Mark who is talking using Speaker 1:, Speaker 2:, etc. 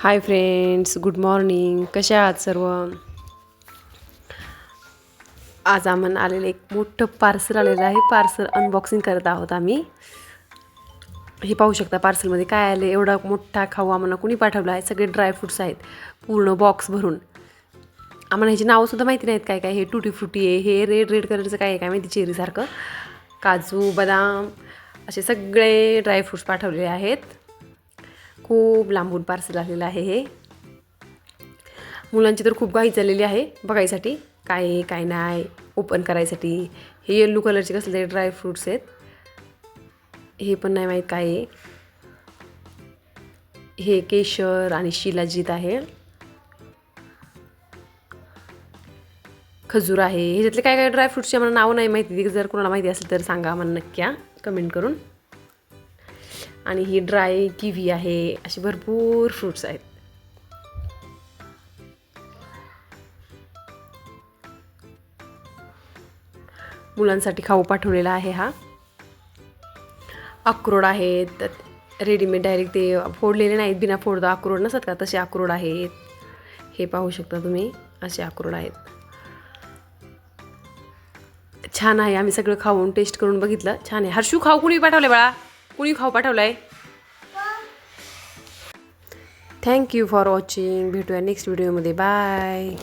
Speaker 1: Hi friends, good morning. कशा आहात सर्व? आज आम्हाला आलेलं एक मोठं पार्सल आलेलं आहे. पार्सल अनबॉक्सिंग करत आहोत आम्ही. हे पाहू शकता पार्सलमध्ये काय आले. एवढा मोठा खाऊ आम्हाला कुणी पाठवला आहे. सगळे ड्रायफ्रूट्स आहेत पूर्ण बॉक्स भरून. आम्हाला ह्याची नावंसुद्धा माहिती नाहीत काय काय. हे टुटी फ्रुटी आहे, हे रेड रेड कलरचं काय आहे काय माहिती, चेरीसारखं. काजू बदाम असे सगळे ड्रायफ्रूट्स पाठवलेले आहेत. खूप लांबून पार्सल आलेलं आहे हे. मुलांची तर खूप घाई चाललेली आहे बघायसाठी काय आहे काय नाही, ओपन करायसाठी. हे येल्लो कलरचे कसले ड्रायफ्रूट्स आहेत, हे पण नाही माहीत काय आहे. हे केशर आणि शिलाजीत आहे. खजूर आहे. ह्याच्यातले काय काय ड्रायफ्रूट्सचे मला नाव नाही माहिती. जर कोणाला माहिती असेल तर सांगा मला नक्की कमेंट करून. आणि ही ड्राय किवी आहे. असे भरपूर फ्रूट्स आहेत. मुलांसाठी खाऊ पाठवलेला आहे हा. अक्रोड आहेत रेडीमेड, डायरेक्ट ते फोडलेले नाहीत, बिना फोडता अक्रोड नसतात का, तसे अक्रोड आहेत. हे पाहू शकता तुम्ही, असे अक्रोड आहेत. छान आहे. आम्ही सगळं खाऊन टेस्ट करून बघितलं, छान आहे. हर्षू, खाऊ कुणी पाठवलं बाळा? कुणी खाऊ पाठवलाय? Thank you for watching. भेटूया नेक्स्ट व्हिडिओमध्ये. बाय.